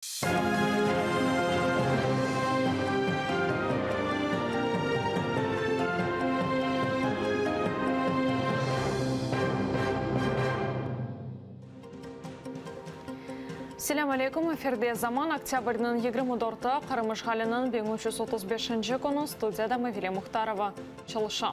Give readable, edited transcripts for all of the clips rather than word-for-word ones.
Selam aleykum. Efirde zaman oktyabrның 24-ы Қарымышғалының 1335-ші күні студияда Мавиле Мұхтарова çalışa.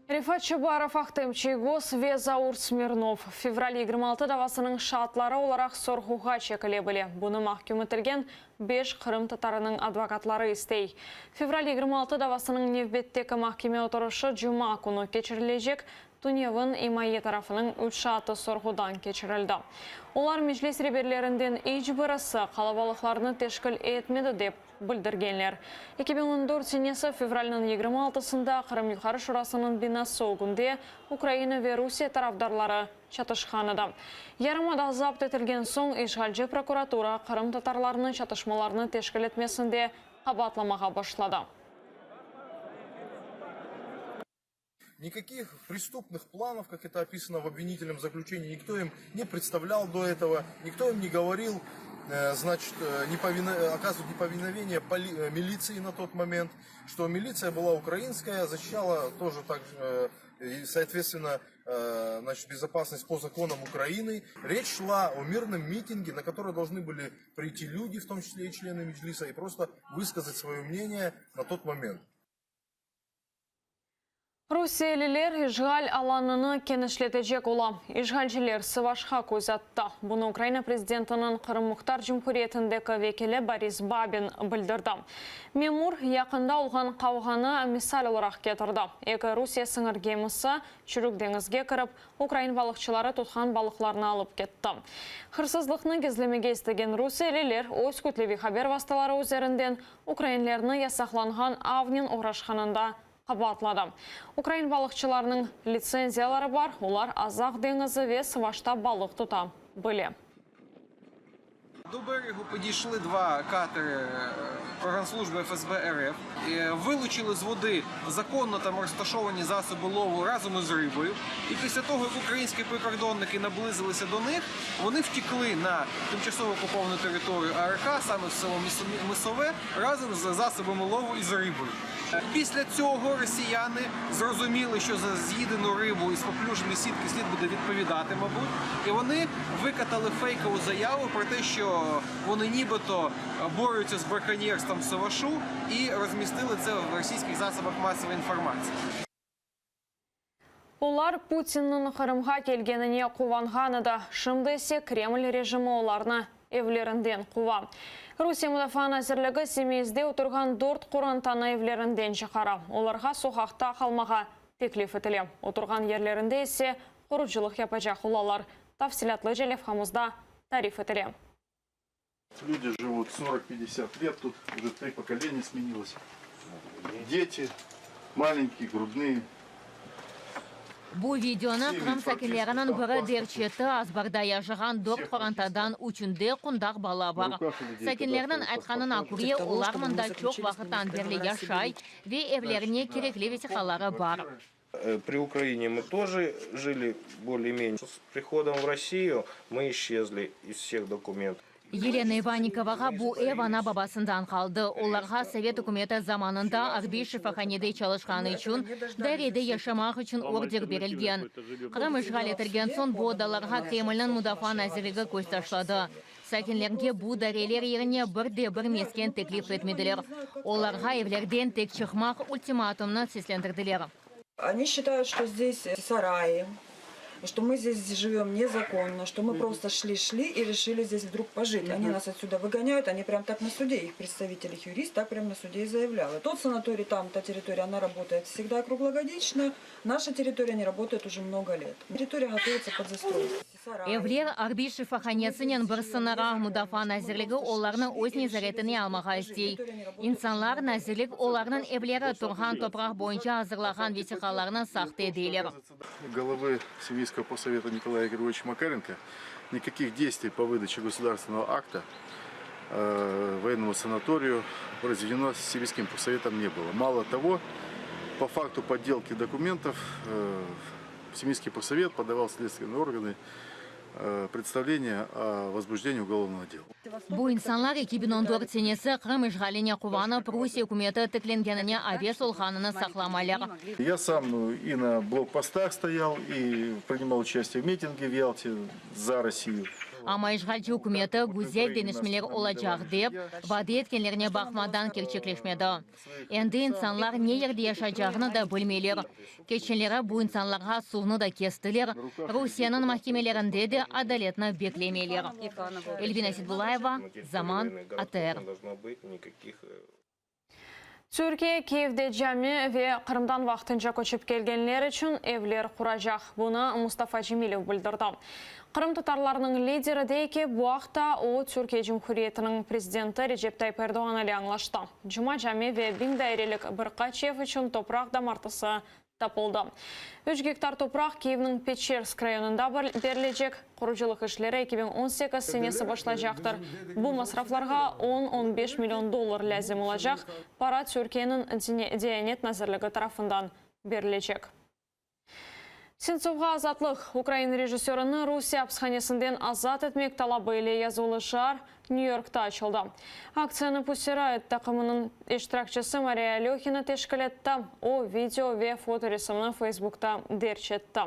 Рифат Чебаров Ахтемчегос ве Заур Смирнов. Февраль 26 давасының шатлары оларақ сорғуға чекіле біле. Бұны махкім етілген 5 Қырым татарының адвокатлары істей. Февраль 26 давасының невбеттегі махкеме отырышы жұма күні кечірілежек, Туневын Имайе тарафының 3 шаты сорғудан кечірілді. Олар межлес реберлерінден ейжбірісі қалабалықларыны тешкіл етмеді деп білдіргенлер. 2014 сенесі февральның 26-сында Қырым Юқары Шурасының бинасы оғынде Украина ве Русия тарафдарлары чатышқаныды. Ярымада запт етілген соң ишғалжы прокуратура Қырым татарларының чатышмаларыны тешкіл етмесінде қабатламаға башлады. Никаких преступных планов, как это описано в обвинительном заключении, никто им не представлял до этого, никто им не говорил, значит, оказывать неповиновение милиции на тот момент, что милиция была украинская, защищала тоже так, и, соответственно, значит, безопасность по законам Украины. Речь шла о мирном митинге, на который должны были прийти люди, в том числе и члены Меджлиса, и просто высказать свое мнение на тот момент. Русиялілер ишғал аланыны кенешлетежек ола. Ишғалжілер сывашқа көзатты. Бұны Украина президентінің Қырым Мұхтар Жүмхуриетіндегі векелі Борис Бабин білдірді. Мемур яқында олған қауғаны мисал оларақ кетірді. Екі Русия сыңыргемісі чүрік деңізге кіріп, Украин балықшылары тұтқан балықларына алып кетті. Қырсызлықны кезлемеге істеген Русиялілер өз көтлеви хабер васталары өзерінден Украинлеріні ясақланған Авнин орашқанында қабатлады. Украин балықшыларының лицензиялары бар, олар Азақ деңізі ве Сывашта балық тұта біле. До берегу підійшли два катери Програнслужби ФСБ РФ, вилучили з води законно там розташовані засоби лову разом із рибою. І після того, як українські прикордонники наблизилися до них, вони втекли на тимчасово окуповану територію АРК, саме в село Мисове, разом з засобами лову і з рибою. Після цього росіяни зрозуміли, що за з'їдену рибу із поплюженої сітки слід буде відповідати, мабуть. І вони викатали фейкову заяву про те, що вони нібито борються з браконьєрством в Севашу і розмістили це в російських засобах масової інформації. Олар Путиннің Қырымға келгеніне қуванғаныда, шымдесе Кремль режимі оларына евлерінден қуа. Русия Мұдафан әзірлігі семейізде отырған 4 құрантаны евлерінден шығара. Оларға соқақта қалмаға теклиф етілі. Отырған ерлерінде есе құрыжылық япажақ олалар. Тафсилатлы желевхамызда тариф етілі. Люди живут 40-50 лет, тут уже 3 поколения сменилось. Дети маленькие, грудные. Бу видеоны Қырым сәкелерінің бірі дерчеті азбарда яжыған 4 қорантадан үчінде құндақ бала бар. Сәкелерінің айтқанына көре олар мұнда çok вақыттан берлі яшай ве евлеріне керекли весіқалары бар. При Украине мы тоже жили более-менее. С приходом в Россию мы исчезли из всех документов. Елена Иванниковаға бұ Эвана бабасындан қалды. Оларға Совет үкіметі заманында Арбишев аханеде çalışқаны үшін, дәреде яшамақ үшін ордер берілген. Қырым ишғал етілген сон бодаларға Кремльнің Мұдафан әзірлігі көз ташлады. Сәкенлерге бұ дәрелер еріне бірде-бір мескен теклиф етмеділер. Оларға евлерден тек шықмақ ультиматумны сеслендірділер. Они считают, что здесь сараи, что мы здесь живем незаконно, что мы просто шли и решили здесь вдруг пожить. Они нас отсюда выгоняют, они прям так на суде, их представитель, их юрист, так прям на суде и заявлял. Тот санаторий, там, та территория, она работает всегда круглогодично, наша территория не работает уже много лет. Территория готовится под застройку. Евлер Арбишев аханесінен бір сынара Мұдафан әзірлігі оларының өз незаретіне алмаға істей. Инсанлар әзірлік оларының евлері тұрған топрақ бойынша азырлаған весіқаларының сақты дейлер. Головы Семейского поссовета Николая Григорьевича Макаренко никаких действий по выдаче государственного акта военному санаторию произведено Семейским поссоветом не было. Мало того, по факту подделки документов Семейский поссовет подавал следственные органы представление о возбуждении уголовного дела. Бу инсанлар 2014 сенесі Қырым işğaline куванып, Русия үкіметі тікленгеніне авес олғаныны сақламалар. Я сам и на блокпостах стоял, и принимал участие в митинге в Ялте за Россию. Ама işğalчы үкіметі гүзел денішмелер олacak деп, вады еткенлеріне бақмадан керчеклешмеді. Енді инсанлар не ерде yaşayacağını da білмелер. Кеченлері bu инсанларға суны да кестілер. Русияның махкемелерінде де адалетні беклемелер. Эльвина Сидбулаева, Заман, АТР. Türkiye, Kiev'de cami ve Kırım'dan vaqtınca көчіп келгенler için evler kuracak. Bunu Mustafa Cemilov bildirdi. Kırım Tatarlarının lideri de ki bu hafta o Türkiye Cumhuriyeti'nin prezidenti Recep Tayyip Erdoğan ile anlaştı. Cuma cami ve 1000 dairelik bir kaç ev için toprak damartısı tapıldı. 3 gektar toprak Kiev'nin Pechersk rayonunda verilecek. Kuruculuk işleri 2018 senesi başlayacaktır. Bu masraflarga 10-15 milyon dolar lazım olacak. Para Türkiye'nin Diyanet Nazırlığı tarafından verilecek. Sentsovga azatlıq Ukrayna rejissörünü Rusiya hapishanesinden azat etmek talabı ile yazılı şar New York'ta açıldı. Aksiyonu Pusirayet takımının iştirakçısı Maria Alyokhina teşkil etti. O video ve foto resimini Facebook'ta derç etti.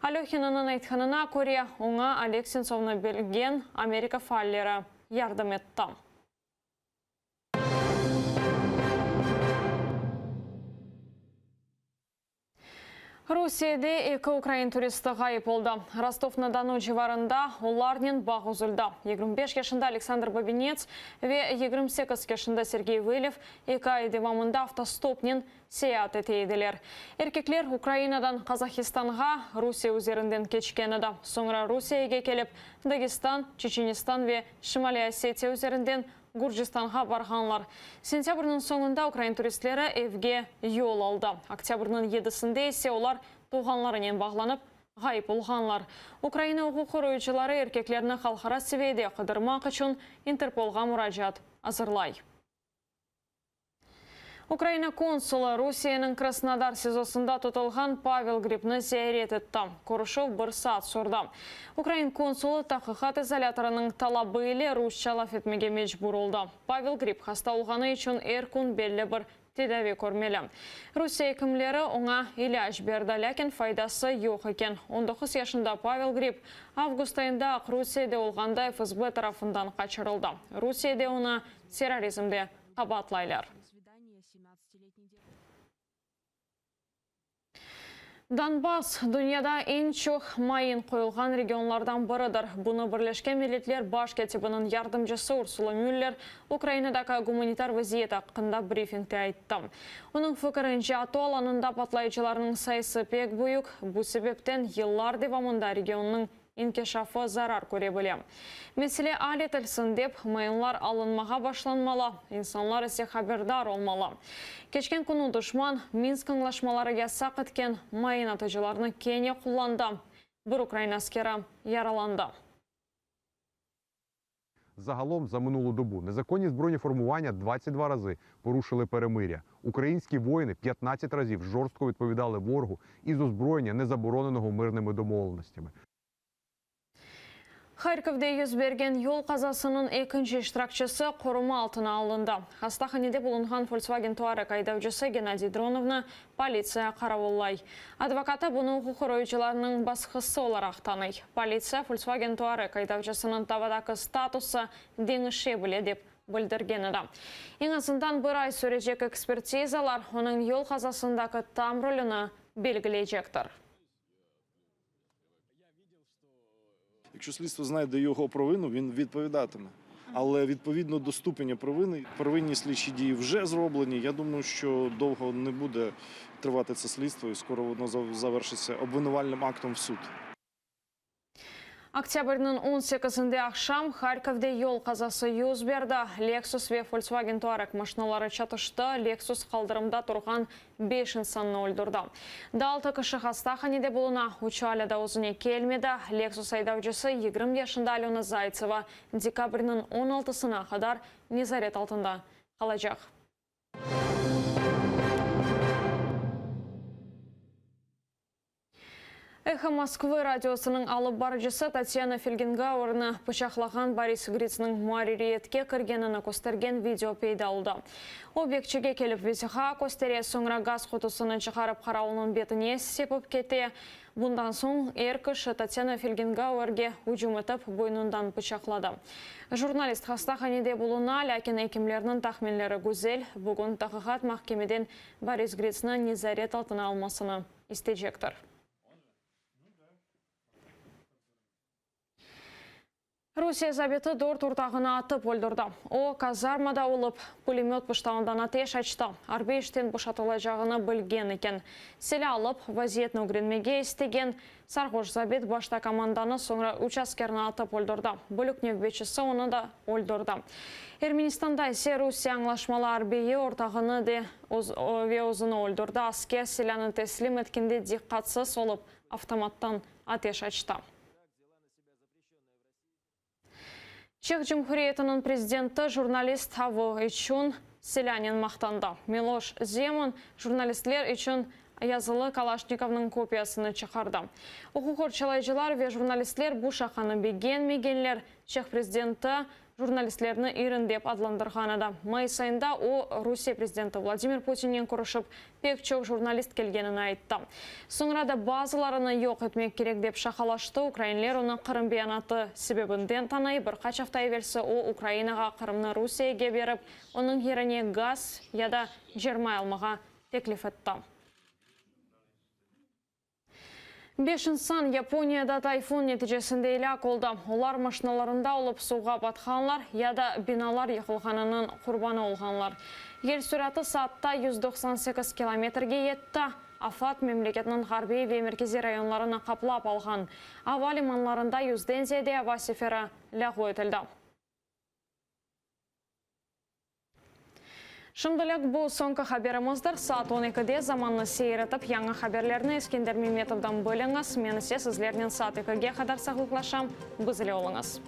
Alyokhina'nın aytkanına göre ona Oleg Sentsov'unu bilgen Amerika faalleri yardım etti. Rusiyada 2 Ukrayn turisti g'ayib oldu. Rostov-na-Donu civarında ularning bağı uzildi. 25 yaşında Aleksandr Babinets ve 28 yaşında Sergey Velev 2 ay devamında avtostopnin seyahat ettiler. Erkekler Ukraynadan Kazakistan'a Rusiya üzerinden geçken edi. Sonra Rusiyaga kelip Dagestan, Çeçenistan ve Şimali Osetiya üzerinden Gürcistan'a barganlar. Sentyabrның sonunda Ukrayn turistleri evge yol aldı. Oktyabrның 7'sinde ise ular tuğanlarının bağlanıp g'ayib olganlar. Ukrayna hukuk koruyucuları erkeklerini halkara seviyede kıdırmak için Interpolga müracaat hazırlay. Ukrayna konsulu Rusiyanın Krasnodar sizosunda tutulgan Pavel Gripni ziyaret etti. Konuşup 1 saat sürdü. Ukrayna konsulu tahqiqat izolatorының talabı ile Rusça laf etmege mecbur oldu. Pavel Grip hasta olğanı için erkun belli bir tedavi görmeli. Rusiya hekimleri ona ilaç berdi, lakin faydası yok eken. 19 yaşında Pavel Grip avgust ayında Rusiyada olğanda FSB tarafından kaçırıldı. Rusiyada ona terrorizmde qabatlaylar. Donbas dünyada en çok mayın koyulgan regionlardan biridir. Bunu Birleşken Milletler Baş Katibinin yardımcısı Ursula Müller Ukrayna'daki humanitar vaziyet hakkında briefingde aytdı. Onun fikrince atı alanında patlayıcılarının sayısı pek büyük. Bu sebepten yıllar devamında regionun inkişafı zarar görebilir. Mesele halledilsin dep mayınlar alınmağa başlanmalı. İnsanlar ise haberdar olmalı. Geçken kunu düşman Minsk anlaşmaları yasak etken mayın atıcılarını kenge kullandı. Bir Ukrayna askeri yaralandı. Загалом за минулу добу незаконні збройні формування 22 рази порушили перемиря. Українські воїни 15 разів жорстко відповідали ворогу із озброєння, не забороненого мирними домовленостями. Харьков'da yüz bergen yol kazasının ikinci iştirakçısı koruma altına alındı. Hastahanede bulungan Volkswagen Touareg aydavcısı Gennadiy Dronov'na politsiya qaravollay. Advokata bunu hukuk koruyucularının baskısı olarak tanıy. Politsiya Volkswagen Touareg aydavcısının tavadaki statusu denişe bile dep bildirgen edi. En azından bir ay sürecek ekspertizalar onun yol kazasındaki tam rolünü belgileyecektir. Якщо слідство знайде його провину, він відповідатиме. Але відповідно до ступеня провини, первинні слідчі дії вже зроблені. Я думаю, що довго не буде тривати це слідство і скоро воно завершиться обвинувальним актом в суд. Октябрьның 18-інде ақшам Харьков'да yol kazası yüz berdi. Lexus ve Volkswagen Touareg машиналары çatıştı. Lexus kaldırımda turgan 5 insanını öldürdü. Daltı kişi hastahanede buluna uçağıyla uzun kelmedi. Lexus aydavcısı 20 yaşında Alyona Zaytseva dekabrның 16'sına kadar nezaret altında kalacak. Эхо Москвы радиосының алып баржысы Татьяна Фельгенгауэрны пышақлаған Борис Грицның Маририетке кіргеніні көстерген видео пейдалды. Объектчеге келіп везіға көстере соңра газ құтысыны шығарып қарауының бетіне сепіп кете. Бұндан соң еркіш Татьяна Фельгенгауэрге үжім етіп бойнundan пышақлады. Журналист хастаханеде болуна, ләкин әкімлерінің тахминлері гүзел, бүгін тақығат махкемеден Борис Грицны незарет алтына алмасыны істейжектір. Русия забеті дорт ұртағына атып өлдірді. О, казармада олып, пулемет пұштауындан атеш açты. Арбейштен бұшатылы жағыны білген екен. Селі алып, вазиетні үгренмеге істеген Сарғош забет башта команданы соңра учаскерні атып өлдірді. Бүлік невбетшісі оны да өлдірді. Ерменистанда есе Русия аңлашмалы арбейі ортағыны де өзіні өлдірді. Аскер селяны теслим еткенде диққатсыз олып, автоматтан атеш açты. Чех Жумхуриетінің президенті журналист Хаво Ичун селянин мақтанды. Милош Земан журналистлер үшін язылы Калашниковның копиясыны чықарды. Оқуқор чалайжылар ве журналистлер бұл шақаны беген-мегенлер Чех президенті журналистлеріні ирін деп адландырғанады. Май сайында о Русия президенті Владимир Путиннен құрышып, пек чөк журналист келгенін айтты. Соңрада базыларыны yok етмек керек деп шақалашты. Украинлер оны Қырым биянаты себебінден танай бір қачақтай версі о Украинаға Қырымны Русияге беріп, оның еріне газ яда жермай алмаға теклиф етті. 5 инсан Японияда тайфун нәтижесінде иләк олды. Олар машиналарында олып суға батқанлар, яда биналар йықылғанының құрбаны олғанлар. Ел сүраты саатта 198 километрге етті. Афат мемлекетінің ғарби ве меркези районларына қаплап алған. Ава лиманларында 100-ден зеде ава сефері ләғу етілді. Шымдылық бұл соңғы хаберімізді саат 12-де заманны сейретіп, яңа хаберлеріні Ескендер Меметовдан бөліңіз. Мені сізлерінен саат 2-ге қадар сағылықлашам. Бұзылы олыңыз.